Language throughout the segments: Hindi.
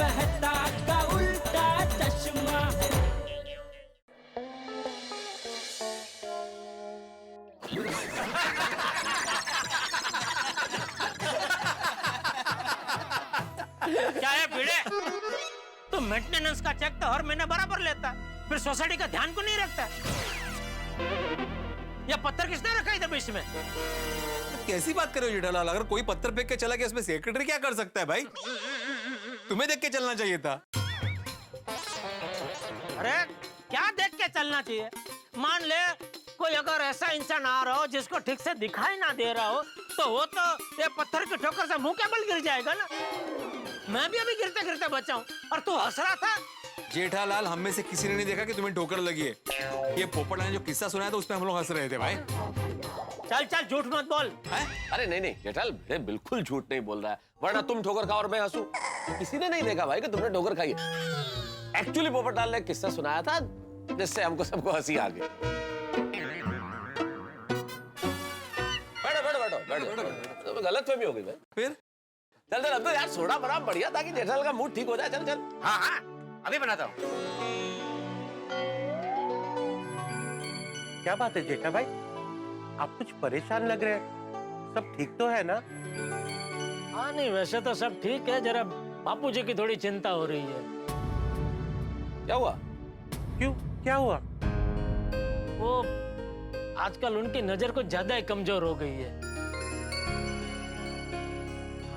मेहता का उल्टा चश्मा। क्या है भिड़े, तो मेंटेनेंस का चेक तो हर महीने बराबर लेता, फिर सोसाइटी का ध्यान को नहीं रखता। या पत्थर किसने रखा इधर बीच में? कैसी बात कर रहे हो जेठालाल? अगर कोई पत्थर फेंक के चला गया इसमें सेक्रेटरी क्या कर सकता है भाई? तुम्हें देख के चलना चाहिए था। अरे क्या देख के चलना चाहिए? मान ले कोई अगर ऐसा इंसान आ रहा हो जिसको ठीक से दिखाई ना दे रहा हो, तो वो तो ये पत्थर की ठोकर से मुंह के बल गिर जाएगा ना। मैं भी अभी गिरते गिरते बचा हूँ और तू हंस रहा था। जेठालाल, हम में से किसी ने नहीं देखा कि तुम्हें ठोकर लगी है। ये पोपट ने जो किस्सा सुनाया था उसमें हम लोग हंस रहे थे भाई। चल चल झूठ मत बोल। अरे नहीं नहीं जेठालाल, भिड़े बिल्कुल झूठ नहीं बोल रहा है, वरना तुम ठोकर खाओ और मैं हंसूं। किसी ने नहीं देखा भाई कि तुमने ठोकर खाई है। एक्चुअली पोपटलाल ने किस्सा सुनाया था जिससे हमको सबको हंसी आ गई। बैठो, गलत फहमी हो गई भाई। फिर चल चल, अब तो यार सोडा बना बढ़िया ताकि जेठालाल का मूड ठीक हो जाए। चल चल। हाँ हाँ अभी बनाता हूँ। क्या बात है जेठा भाई, आप कुछ परेशान लग रहे हैं, सब ठीक तो है ना? हाँ नहीं, वैसे तो सब ठीक है, जरा बापूजी की थोड़ी चिंता हो रही है। क्या हुआ? क्यों, क्या हुआ? वो आजकल उनकी नजर कुछ ज्यादा ही कमजोर हो गई है।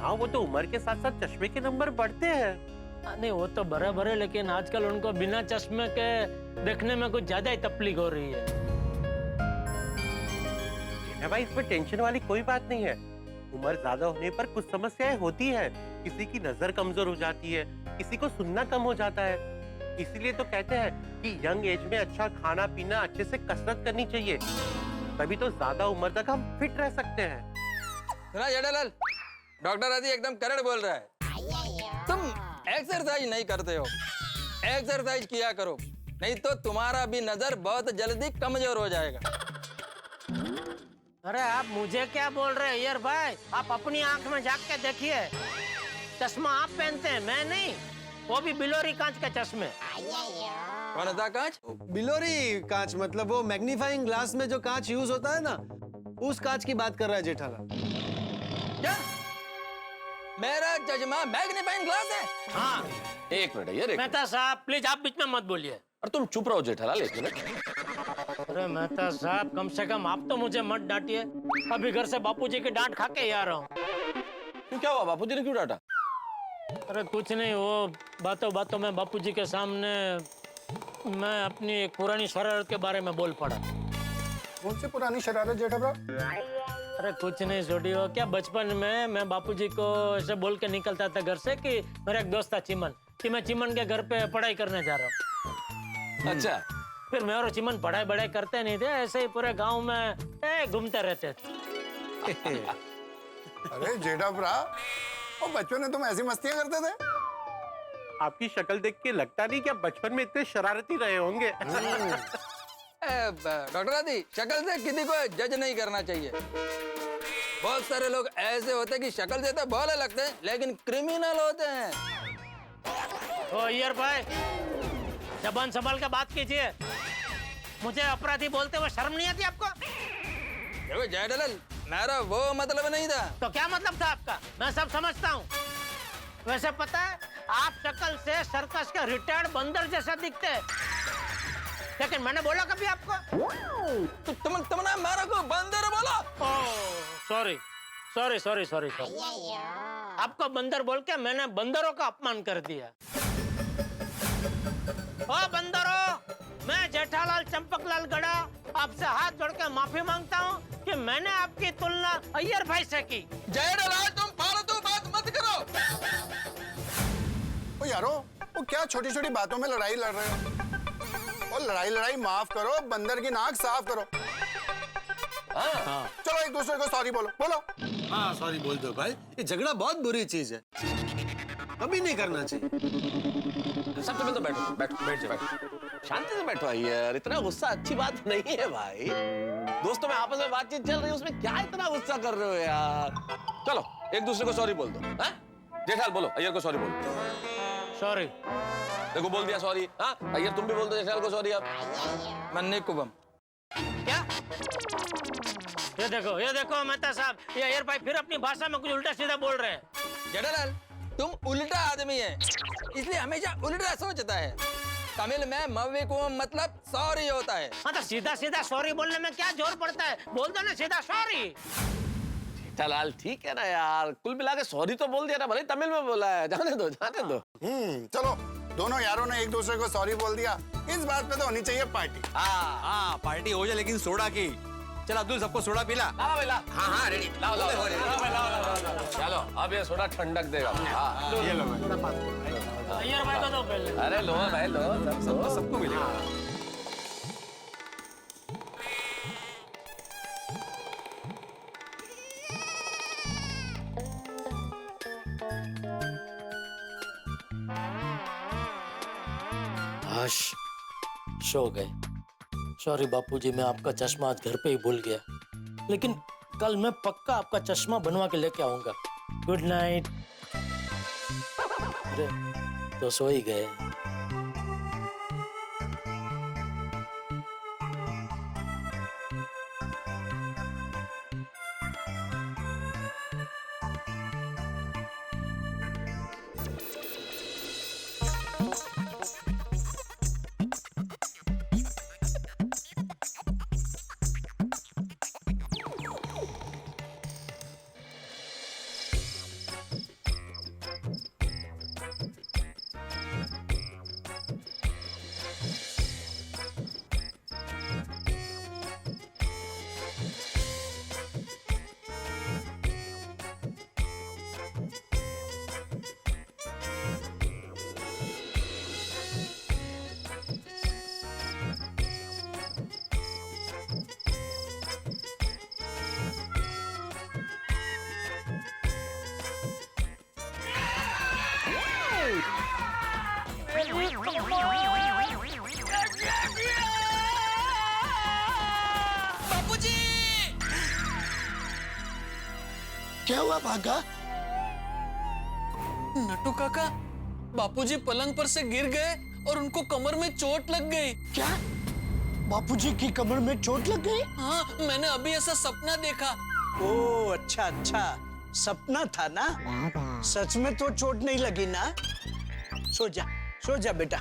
हाँ वो तो उम्र के साथ साथ चश्मे के नंबर बढ़ते हैं। नहीं वो तो बराबर है, लेकिन आजकल उनको बिना चश्मे के देखने में कुछ ज्यादा ही तकलीफ हो रही है। जेठा भाई इसमें टेंशन वाली कोई बात नहीं है। उम्र ज्यादा होने पर कुछ समस्याएं होती है, किसी की नजर कमजोर हो जाती है, किसी को सुनना कम हो जाता है। इसीलिए तो कहते हैं कि यंग एज में अच्छा खाना पीना, अच्छे से कसरत करनी चाहिए, तभी तो ज्यादा उम्र तक हम फिट रह सकते हैं। सुना जेठालाल, डॉक्टर आदि एकदम करेक्ट बोल रहा है। तुम एक्सरसाइज नहीं करते हो, एक्सरसाइज किया करो, नहीं तो तुम्हारा भी नजर बहुत जल्दी कमजोर हो जाएगा। अरे आप मुझे क्या बोल रहे हैं यार भाई? आप अपनी आंख में झांक के देखिए, चश्मा आप पहनते हैं, मैं नहीं, वो भी बिलोरी कांच के चश्मे। कौन सा कांच? बिलोरी कांच मतलब वो मैग्नीफाइंग ग्लास में जो कांच यूज होता है ना, उस कांच की बात कर रहा है जेठालाल। क्या मेरा चश्मा मैग्नीफाइंग ग्लास है? हाँ एक मिनट यार, मेहता साहब प्लीज आप बीच में मत बोलिए। और तुम चुप रहो जेठालाल, एक मिनट। अरे मेहता साहब कम से कम आप तो मुझे मत डांटिए, अभी घर से बापूजी की डांट खा के ही आ रहा हूँ। क्या हुआ, बापूजी ने क्यों डांटा? अरे कुछ नहीं, वो बातों बातों में बापूजी के सामने मैं अपनी एक पुरानी शरारत के बारे में बोल पड़ा। कौन सी पुरानी शरारत जेठा? अरे कुछ नहीं छोटी, हो क्या बचपन में मैं बापूजी को ऐसे बोल के निकलता था घर से कि मेरा एक दोस्त था चिमन, कि मैं चिमन के घर पे पढ़ाई करने जा रहा हूँ। अच्छा, फिर मैं और चिमन पढ़ाई करते नहीं थे, ऐसे ही पूरे गांव में घूमते रहते थे। अरे जेठा भरा, वो बचपन में तुम ऐसी मस्तियां करते थे? आपकी शक्ल देख के लगता नहीं कि आप बचपन में इतने शरारती रहे होंगे। डॉक्टर आदि, शक्ल से किसी को जज नहीं करना चाहिए। बहुत सारे लोग ऐसे होते हैं कि शक्ल से तो भोले लगते हैं लेकिन क्रिमिनल होते हैं। ओ यार भाई, जबान संभाल के बात कीजिए, मुझे अपराधी बोलते हुए शर्म नहीं आती आपको? देखो जेठालाल, मेरा वो मतलब नहीं था। तो क्या मतलब था आपका? मैं सब समझता हूँ। वैसे पता है, आप शक्ल से सर्कस के रिटायर्ड बंदर जैसा दिखते हैं, लेकिन मैंने बोला कभी आपको? तो तुमने मेरे को बंदर बोला? Sorry sorry sorry sorry sorry, आपको बंदर बोल के मैंने बंदरों का अपमान कर दिया। ओ बंदरों, मैं जेठालाल चंपकलाल गड़ा आपसे हाथ जोड़ के माफी मांगता हूँ कि मैंने आपकी तुलना अय्यर भाई से की। जेठालाल तुम फालतू बात मत करो। ओ यारो, वो क्या छोटी छोटी बातों में लड़ाई लड़ रहे हो? और लड़ाई माफ करो, बंदर की नाक साफ करो। चलो एक दूसरे को सॉरी बोलो। हाँ सॉरी बोल दो भाई, ये झगड़ा बहुत बुरी चीज है, कभी नहीं करना चाहिए। सब तुम्हें तो बैठो, शांति से बैठो यार, इतना गुस्सा अच्छी बात नहीं है भाई। दोस्तों में आपस में बातचीत चल रही है, उसमें क्या इतना गुस्सा कर रहे हो यार? चलो एक दूसरे को सॉरी बोल दो। जेठालाल बोलो, अय्यर को सॉरी बोलो। सॉरी। देखो बोल दिया सॉरी। हाँ भैया तुम भी बोल दो जेठालाल को सॉरी आप। मन्ने कुबम। क्या? ये देखो मेहता साहब, ये एयर भाई फिर अपनी भाषा में कुछ उल्टा सीधा बोल रहे हैं। जेठालाल तुम उल्टा आदमी है, इसलिए हमेशा उल्टा सोचता है। तमिल में मव्वे कुबम मतलब सॉरी होता है। हाँ तो सीधा सीधा सॉरी बोलने में क्या जोर पड़ता है, बोल दो ना सीधा सॉरी। जेठालाल ठीक है ना यार, कुल मिला के सॉरी तो बोल दिया ना, भले तमिल में बोला है, जाने दो जाने दो। चलो दोनों यारों ने एक दूसरे को सॉरी बोल दिया, इस बात पे तो होनी चाहिए पार्टी। हाँ पार्टी हो जाए लेकिन सोडा की। चल अब्दुल सबको सोडा पिला। लाओ भाई लाओ। हाँ हाँ रेडी। लाओ लाओ चलो अब ये सोडा ठंडक देगा। हाँ ये लो भाई। एयर भाई को दो पहले। अरे लो भाई लो, सबको मिलेगा। सो गए। सॉरी बापूजी, मैं आपका चश्मा आज घर पे ही भूल गया, लेकिन कल मैं पक्का आपका चश्मा बनवा के लेके आऊंगा। Good night. अरे तो सो ही गए। क्या हुआ भागा? नट्टू काका, बापूजी पलंग पर से गिर गए और उनको कमर में चोट लग गई। क्या बापूजी की कमर में चोट लग गई? हाँ मैंने अभी ऐसा सपना देखा। ओ अच्छा अच्छा, सपना था ना? सच में तो चोट नहीं लगी ना? सो जा बेटा।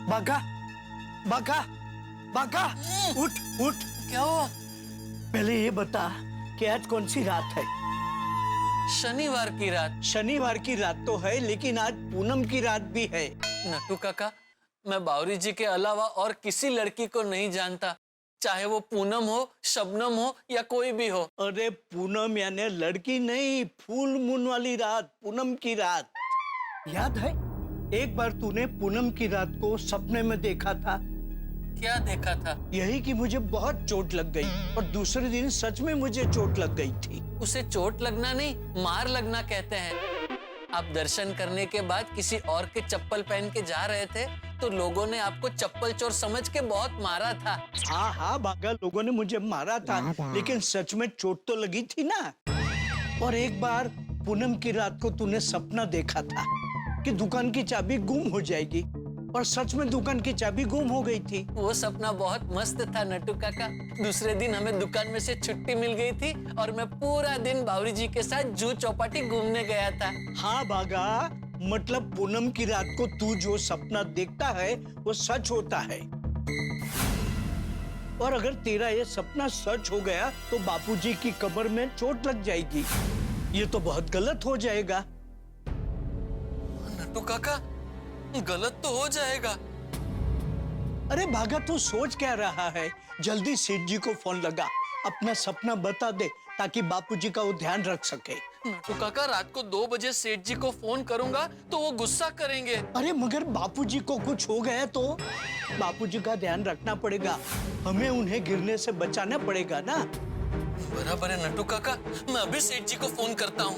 बाका, बाका, बाका, उठ उठ। क्या हुआ? पहले ये बता कि आज कौन सी रात है? शनिवार की रात। शनिवार की रात तो है, लेकिन आज पूनम की रात भी है। नट्टू काका, मैं बावरी जी के अलावा और किसी लड़की को नहीं जानता, चाहे वो पूनम हो, शबनम हो या कोई भी हो। अरे पूनम यानी लड़की नहीं, फुल मून वाली रात, पूनम की रात। याद है एक बार तूने पूनम की रात को सपने में देखा था? क्या देखा था? यही कि मुझे बहुत चोट लग गई, और दूसरे दिन सच में मुझे चोट लग गई थी। उसे चोट लगना नहीं, मार लगना कहते हैं। आप दर्शन करने के बाद किसी और के चप्पल पहन के जा रहे थे, तो लोगों ने आपको चप्पल चोर समझ के बहुत मारा था। हाँ हाँ बागा, लोगों ने मुझे मारा था, लेकिन सच में चोट तो लगी थी ना। और एक बार पूनम की रात को तूने सपना देखा था कि दुकान की चाबी गुम हो जाएगी, और सच में दुकान की चाबी गुम हो गई थी। वो सपना बहुत मस्त था नट्टू काका। दूसरे दिन हमें दुकान में से छुट्टी मिल गई थी और मैं पूरा दिन बावरी जी के साथ जू चौपाटी घूमने गया था। हाँ बागा, मतलब पूनम की रात को तू जो सपना देखता है वो सच होता है। और अगर तेरा ये सपना सच हो गया तो बापूजी की कमर में चोट लग जाएगी। ये तो बहुत गलत हो जाएगा। नट्टू काका, गलत तो हो जाएगा। अरे भागा, तू सोच क्या रहा है? जल्दी सेठ जी को फोन लगा, अपना सपना बता दे ताकि बापूजी का वो ध्यान रख सके। नट्टू काका, रात को 2 बजे सेठ जी को फोन करूंगा तो वो गुस्सा करेंगे। अरे मगर बापूजी को कुछ हो गया तो? बापूजी का ध्यान रखना पड़ेगा, हमें उन्हें गिरने से बचाना पड़ेगा ना। बराबर है नट्टू काका, मैं अभी सेठ जी को फोन करता हूँ।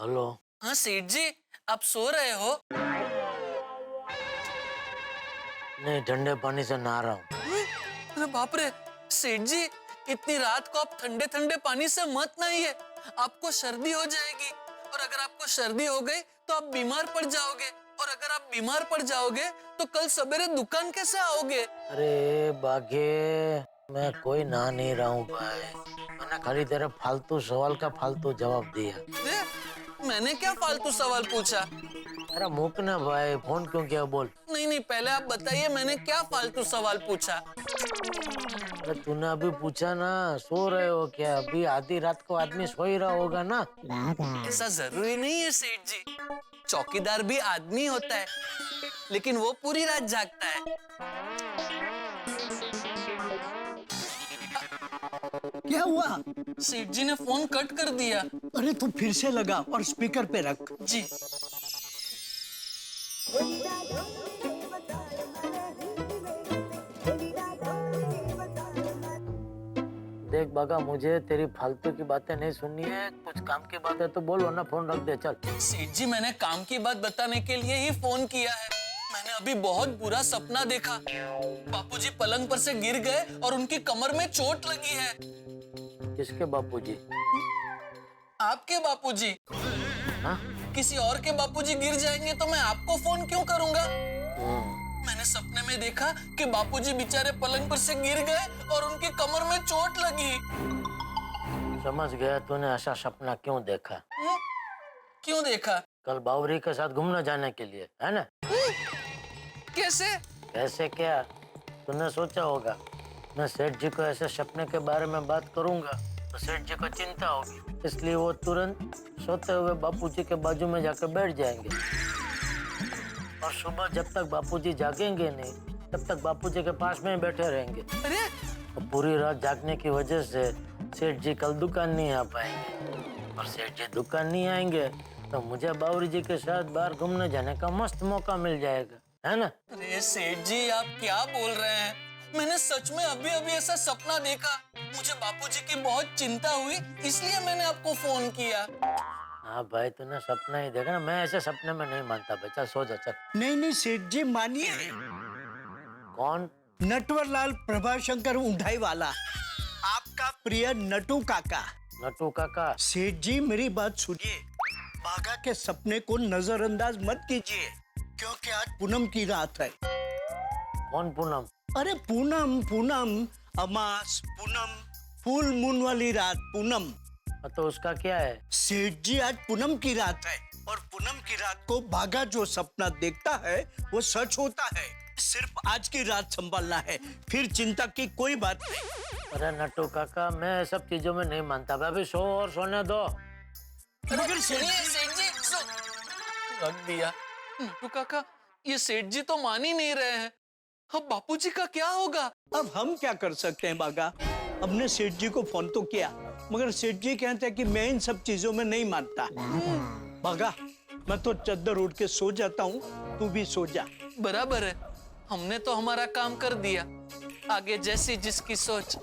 हेलो। हाँ सेठ जी, आप सो रहे हो? नहीं, ठंडे पानी से नहा रहा हूँ। अरे बाप रे सेठ जी, इतनी रात को आप ठंडे ठंडे पानी से मत नहाइए, आपको सर्दी हो जाएगी। और अगर आपको सर्दी हो गई तो आप बीमार पड़ जाओगे, और अगर आप बीमार पड़ जाओगे तो कल सवेरे दुकान कैसे आओगे? अरे बाघे, मैं कोई नहा नहीं रहा हूँ भाई, मैंने खाली तेरे फालतू सवाल का फालतू जवाब दिया। अरे, मैंने क्या फालतू सवाल पूछा? अरे मुक ना भाई, फोन क्यों किया बोल। नहीं नहीं, पहले आप बताइए मैंने क्या फालतू सवाल पूछा? अरे तूने अभी पूछा ना, सो रहे हो क्या? अभी आधी रात को आदमी सो ही रहा होगा ना। ऐसा जरूरी नहीं है सेठ जी, चौकीदार भी आदमी होता है, लेकिन वो पूरी रात जागता है। क्या हुआ? सेठ जी ने फोन कट कर दिया। अरे तू फिर से लगा और स्पीकर पे रख। जी। देख बागा, मुझे तेरी फालतू की बातें नहीं सुननी है, कुछ काम की बात है तो बोल, वरना फोन रख दे चल। सेठ जी, मैंने काम की बात बताने के लिए ही फोन किया है। मैंने अभी बहुत बुरा सपना देखा। बापूजी पलंग पर से गिर गए और उनकी कमर में चोट लगी है। किसके बापूजी? आपके बापूजी। हाँ? किसी और के बापूजी गिर जाएंगे तो मैं आपको फोन क्यों करूंगा? मैंने सपने में देखा कि बापूजी बेचारे पलंग पर से गिर गए और उनकी कमर में चोट लगी। समझ गया तूने ऐसा सपना क्यों देखा। क्यों देखा? कल बावरी के साथ घूमने जाने के लिए, है ना? कैसे? कैसे क्या? तूने सोचा होगा मैं सेठ जी को ऐसे सपने के बारे में बात करूंगा तो सेठ जी को चिंता होगी, इसलिए वो तुरंत सोते हुए बापूजी के बाजू में जाकर बैठ जाएंगे, और सुबह जब तक बापूजी जागेंगे नहीं तब तक बापूजी के पास में ही बैठे रहेंगे। अरे तो पूरी रात जागने की वजह से सेठ जी कल दुकान नहीं आ पाएंगे, और सेठ जी दुकान नहीं आएंगे तो मुझे बावरी जी के साथ बाहर घूमने जाने का मस्त मौका मिल जाएगा, है ना? अरे सेठ जी, आप क्या बोल रहे हैं? मैंने सच में अभी अभी ऐसा सपना देखा। मुझे बापूजी की बहुत चिंता हुई, इसलिए मैंने आपको फोन किया। हाँ भाई, तूने सपना ही देखा ना, मैं ऐसे सपने में नहीं मानता भाई। चल सो जा चल। नहीं नहीं सेठ जी, मानिए। कौन? नटवरलाल प्रभाशंकर उंढाई वाला, आपका प्रिय नटू काका। नटू काका? सेठ जी मेरी बात सुनिए, बाघा के सपने को नजरअंदाज मत कीजिए, क्योंकि आज पूनम की रात है। कौन पूनम? अरे पूनम, पूनम, अमास पूनम, फुल मून वाली रात पूनम। तो उसका क्या है? सेठ जी, आज पूनम की रात है, और पूनम की रात को बाघा जो सपना देखता है वो सच होता है। सिर्फ आज की रात संभालना है, फिर चिंता की कोई बात नहीं। अरे नटू काका, मैं सब चीजों में नहीं मानता भाई, अभी सो और सोने दो। मगर सुनिए सेठ जी, रख दिया। नटू काका, ये सेठ जी तो मान ही नहीं रहे हैं। अब बापूजी का क्या होगा? अब हम क्या कर सकते हैं बाघा? हमने सेठ जी को फोन तो किया, मगर सेठ जी कहते हैं कि मैं इन सब चीजों में नहीं मानता। बाघा, मैं तो चद्दर उड़ के सो जाता हूँ, तू भी सो जा। बराबर है, हमने तो हमारा काम कर दिया, आगे जैसी जिसकी सोच।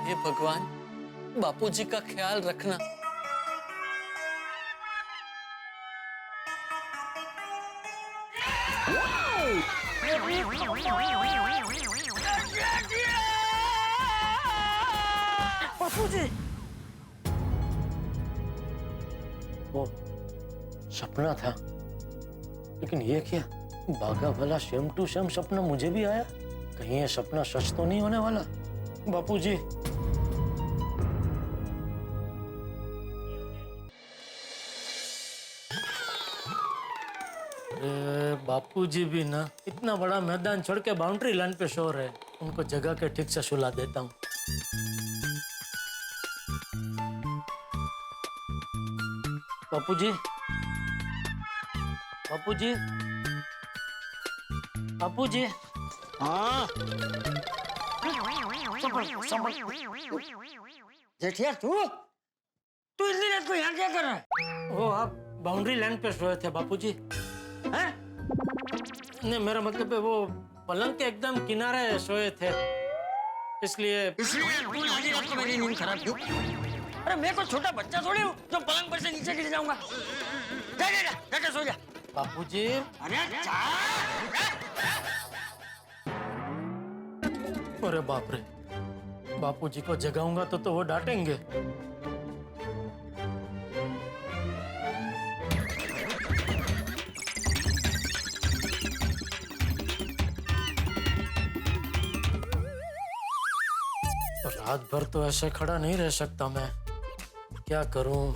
हे भगवान, बापूजी का ख्याल रखना। बापूजी! वो सपना था, लेकिन ये क्या? बाघा वाला सेम टू सेम सपना मुझे भी आया। कहीं ये सपना सच तो नहीं होने वाला? बापूजी! अरे बापूजी भी ना इतना बड़ा मैदान छोड़ के बाउंड्री लाइन पे सो रहे, उनको जगह के ठीक से सुला देता हूँ। बापूजी, बापूजी, बापूजी। हाँ जेठिया, तू इतनी रात को यहाँ क्या कर रहा है? वो आप बाउंड्री लाइन पे सोए थे बापूजी, हैं? नहीं, मेरा मतलब है वो पलंग के एकदम किनारे सोए थे। इसलिए तूने आधी रात को मेरी नींद खराब क्यों? अरे मैं कोई छोटा बच्चा थोड़ी हूँ जो पलंग पर से नीचे गिर जाऊंगा। जा जा जा, जाके सो जा। बापूजी, अरे जा। अरे बाप रे, बापूजी को जगाऊंगा तो वो डांटेंगे। रात भर तो ऐसे खड़ा नहीं रह सकता मैं, क्या करूं?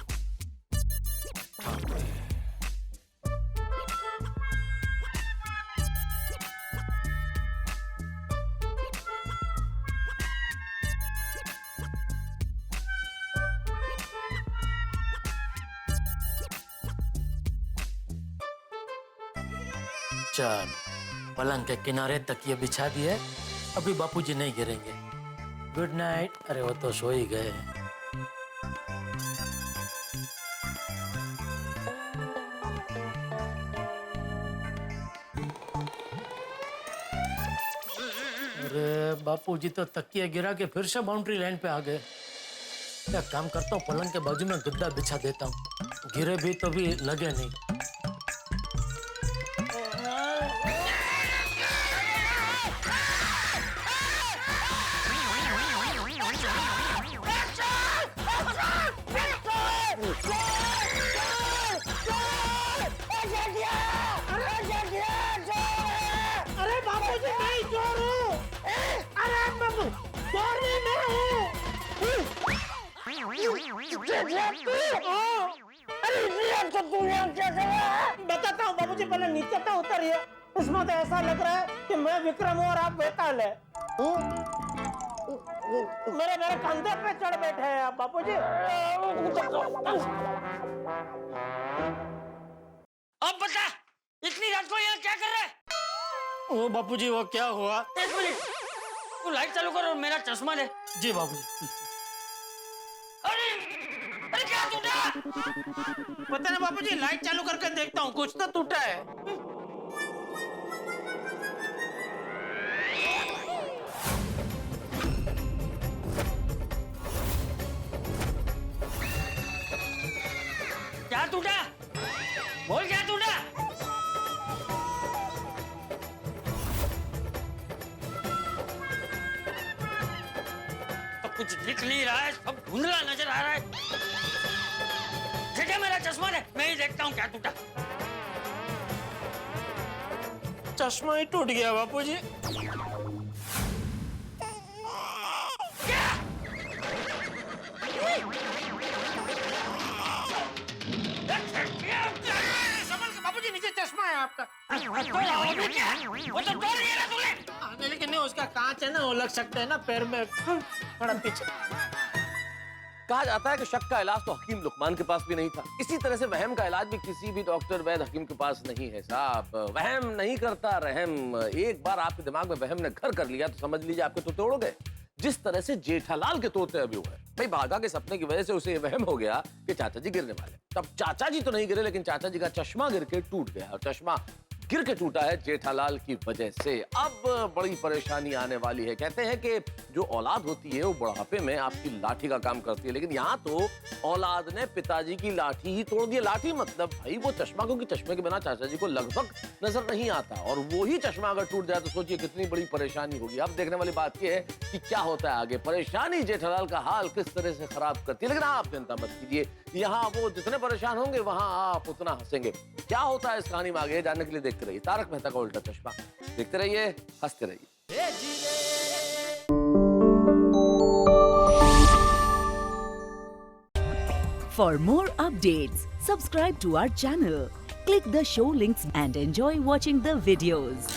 चल, पलंग के किनारे तकिए बिछा दिए, अभी बापूजी नहीं गिरेंगे। Good night. अरे वो तो सो ही गए। अरे बापूजी तो तकिया गिरा के फिर से बाउंड्री लाइन पे आ गए। क्या काम करता हूँ, पलंग के बाजू में गद्दा बिछा देता हूँ, गिरे भी तो भी लगे नहीं। अरे बापूजी नहीं चोर हूँ। अरे बाबू चोर नहीं हूँ। बताता हूँ बाबूजी, पहले नीचे तो उतरिए। इसमें तो ऐसा लग रहा है कि मैं विक्रम हूँ और आप बेताल है। मेरे कंधे पे चढ़ बैठे हैं आप बापूजी। अब बता, इतनी रात को यहाँ क्या कर रहा है? ओ बापूजी, वो क्या हुआ? एक मिनट, तू लाइट चालू कर और मेरा चश्मा ले। जी बाबूजी। अरे अरे क्या टूटा? पता ना बाबूजी, लाइट चालू करके देखता हूँ, कुछ तो टूटा है। क्या टूटा? बोल क्या टूटा? तो कुछ दिख नहीं रहा है, सब धुंधला नजर आ रहा है। ठीक है, मेरा चश्मा ले, मैं ही देखता हूँ क्या टूटा। चश्मा ही टूट गया बापूजी। बाबूजी नीचे चश्मा है आपका। वो तो तोड़ दिया तूने। लेकिन नहीं, उसका कांच है ना, वो लग सकता है ना पैर में, थोड़ा पीछे। कहा जाता है कि शक का इलाज तो हकीम लुकमान के पास भी नहीं था, इसी तरह से वहम का इलाज भी किसी भी डॉक्टर वैद हकीम के पास नहीं है साहब। वहम नहीं करता रहम। एक बार आपके दिमाग में वहम ने घर कर लिया तो समझ लीजिए आपके तोते उड़ गए। जिस तरह से जेठालाल के तोते अभी हुए भाई, भागा के सपने की वजह से उसे वहम हो गया कि चाचा जी गिरने वाले। तब चाचा जी तो नहीं गिरे, लेकिन चाचा जी का चश्मा गिर के टूट गया, और चश्मा गिर के टूटा है जेठालाल की वजह से। अब बड़ी परेशानी आने वाली है। कहते हैं कि जो औलाद होती है वो बुढ़ापे में आपकी लाठी का काम करती है, लेकिन यहाँ तो औलाद ने पिताजी की लाठी ही तोड़ दी। लाठी मतलब भाई वो चश्मा, क्योंकि चश्मे के बिना चाचा जी को लगभग नजर नहीं आता, और वो ही चश्मा अगर टूट जाए तो सोचिए कितनी बड़ी परेशानी होगी। अब देखने वाली बात यह है कि क्या होता है आगे। परेशानी जेठालाल का हाल किस तरह से खराब करती है, लेकिन आप चिंता मत कीजिए, यहाँ वो जितने परेशान होंगे वहां आप उतना हंसेंगे। क्या होता है इस कहानी में आगे जानने के लिए देखते रहिए तारक मेहता का उल्टा चश्मा। देखते रहिए, हंसते रहिए। For more updates, subscribe to our channel, click the show links and enjoy watching the videos.